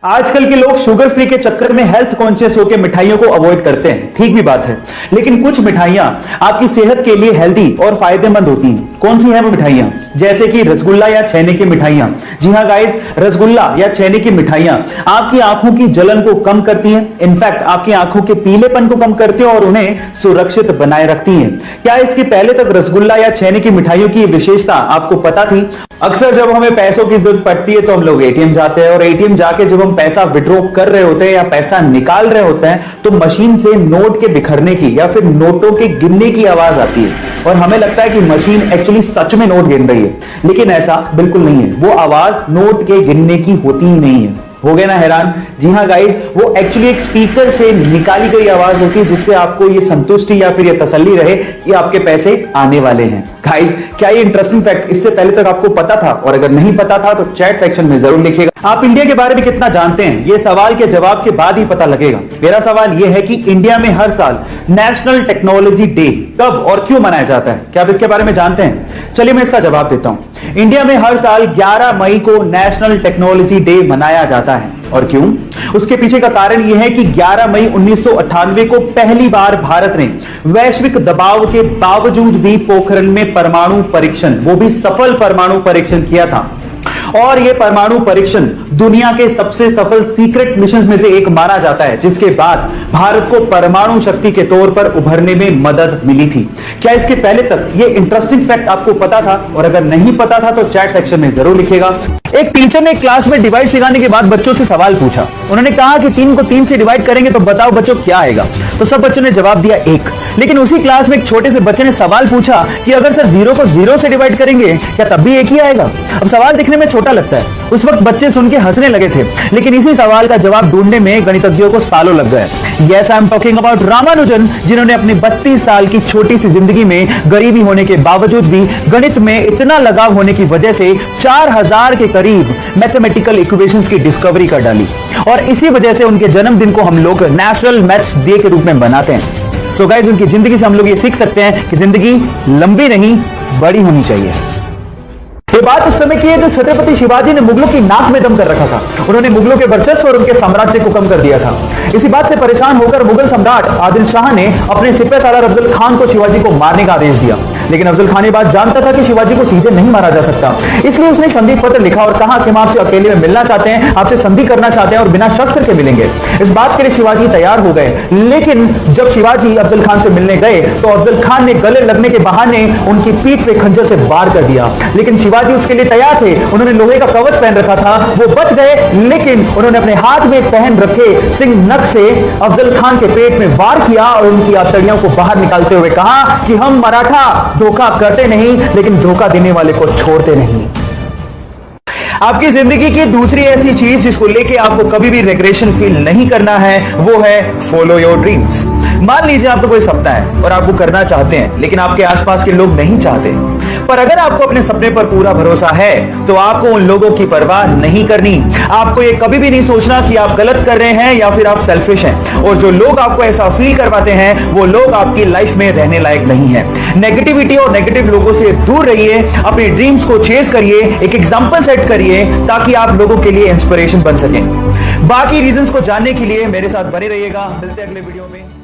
आजकल के लोग शुगर फ्री के चक्कर में हेल्थ कॉन्शियस होकर मिठाइयों को अवॉइड करते हैं। ठीक भी बात है, लेकिन कुछ मिठाइयां आपकी सेहत के लिए हेल्दी और फायदेमंद होती हैं। कौन सी है वो मिठाइयां? जैसे कि रसगुल्ला या छेने की मिठाइयां। जी हां गाइस, रसगुल्ला या छेने की मिठाइयां आपकी आंखों की जलन को कम करती हैं। इनफैक्ट आपकी आंखों के पीलेपन को कम करती हैं और उन्हें सुरक्षित बनाए रखती हैं। क्या इसके पहले तक रसगुल्ला या छेने की मिठाइयों की विशेषता आपको पता थी? अक्सर जब हमें पैसों की जरूरत पड़ती है तो हम लोग एटीएम जाते हैं और एटीएम जाके जब हम पैसा विड्रॉ कर रहे होते हैं या पैसा निकाल रहे होते हैं तो मशीन से नोट के बिखरने की या फिर नोटों के गिनने की आवाज आती है और हमें लगता है कि मशीन एक्चुअली सच में नोट गिन रही है, लेकिन ऐसा बिल्कुल नहीं है। वो आवाज नोट के गिनने की होती ही नहीं है। हो गए ना हैरान? जी हां गाइस, वो एक्चुअली एक स्पीकर से निकाली गई आवाज होती है जिससे आपको ये संतुष्टि या फिर ये तसल्ली रहे कि आपके पैसे आने वाले हैं। गाइस, क्या ये इंटरेस्टिंग फैक्ट इससे पहले तक आपको पता था? और अगर नहीं पता था तो चैट सेक्शन में जरूर लिखिएगा। आप इंडिया के बारे में कितना जानते हैं, ये सवाल के जवाब के बाद ही पता लगेगा। मेरा सवाल यह है कि इंडिया में हर साल नेशनल टेक्नोलॉजी डे कब और क्यों मनाया जाता है? क्या आप इसके बारे में जानते हैं? चलिए मैं इसका जवाब देता हूं। इंडिया में हर साल 11 मई को नेशनल टेक्नोलॉजी डे मनाया जाता है। और क्यों? उसके पीछे का कारण यह है कि 11 मई 1998 को पहली बार भारत ने वैश्विक दबाव के बावजूद भी पोखरण में परमाणु परीक्षण, वो भी सफल परमाणु परीक्षण किया था। और यह परमाणु परीक्षण दुनिया के सबसे सफल सीक्रेट मिशंस में से एक माना जाता है, जिसके बाद भारत को परमाणु शक्ति के तौर पर उभरने में मदद मिली थी। क्या इसके पहले तक यह इंटरेस्टिंग फैक्ट आपको पता था? और अगर नहीं पता था तो चैट सेक्शन में जरूर लिखिएगा। एक टीचर ने क्लास में डिवाइड सिखाने के बाद बच्चों से सवाल पूछा। उन्होंने कहा कि 3 को 3 से डिवाइड करेंगे तो बताओ बच्चों क्या आएगा? तो सब बच्चों ने जवाब दिया 1। लेकिन उसी क्लास में एक छोटे से बच्चे ने सवाल पूछा कि अगर सर 0 को 0 से डिवाइड करेंगे क्या तब भी 1 ही आएगा? अब सवाल दिखने में छोटा लगता है, उस वक्त बच्चे सुन के हंसने लगे थे, लेकिन इसी सवाल का जवाब ढूंढने में गणितज्ञों को सालों लग गए। Yes, I am talking about Ramanujan, जिन्होंने अपनी 32 साल की छोटी सी जिंदगी में गरीबी होने के बावजूद भी गणित में इतना लगाव होने की वजह से 4000 के करीब मैथमेटिकल इक्वेशंस की डिस्कवरी कर डाली। और इसी वजह से उनके जन्मदिन को हम लोग नेशनल मैथ्स डे के रूप में बनाते हैं। सो गाइस, उनकी जिंदगी से हम लोग ये सीख सकते हैं कि जिंदगी लंबी नहीं, बड़ी होनी चाहिए। ये बात उस समय की है जब छत्रपति शिवाजी ने मुगलों की नाक में दम कर रखा था। उन्होंने मुगलों के वर्चस्व और उनके साम्राज्य को कम कर दिया था। इसी बात से परेशान होकर मुगल सम्राट आदिल शाह ने अपने सिपह सालार अफजल खान को शिवाजी को मारने का आदेश दिया। लेकिन अफजल खान ये बात जानता था कि शिवाजी को सीधे नहीं मारा जा सकता, इसलिए उसने एक संधि पत्र लिखा और कहा कि हम आपसे अकेले में मिलना चाहते हैं, आपसे संधि करना चाहते हैं और बिना शस्त्र के मिलेंगे। इस बात के लिए शिवाजी तैयार हो गए, लेकिन जब शिवाजी अफजल खान से मिलने गए तो अफजल खान ने गले लगने के बहाने उनकी पीठ पे खंजर से वार कर दिया। लेकिन शिवाजी उसके लिए तैयार थे, उन्होंने लोहे का कवच पहन रखा था, वो बच गए, लेकिन उन्होंने अपने हाथ में पहन रखे सिंह नख से अफजल खान के पेट में वार किया और उनकी आंतड़ियों को बाहर निकालते हुए कहा कि हम मराठा धोखा करते नहीं, लेकिन धोखा देने वाले को छोड़ते नहीं। आपकी जिंदगी की दूसरी ऐसी चीज जिसको लेके आपको कभी भी रिग्रेशन फील नहीं करना है, वो है फॉलो योर ड्रीम्स। मान लीजिए आपको कोई सपना है और आप वो करना चाहते हैं, लेकिन आपके आसपास के लोग नहीं चाहते। पर अगर आपको अपने सपने पर पूरा भरोसा है तो आपको उन लोगों की परवाह नहीं करनी। आपको ये कभी भी नहीं सोचना कि आप गलत कर रहे हैं या फिर आप सेल्फिश हैं। और जो लोग आपको ऐसा फील करवाते हैं वो लोग आपकी लाइफ में रहने लायक नहीं है। नेगेटिविटी और नेगेटिव लोगों से दूर रहिए, अपने ड्रीम्स को चेस करिए, एक एग्जांपल सेट करिए ताकि आप लोगों के लिए इंस्पिरेशन बन सकें। बाकी रीजंस को जानने के लिए मेरे साथ बने रहिएगा। मिलते हैं अगले वीडियो में।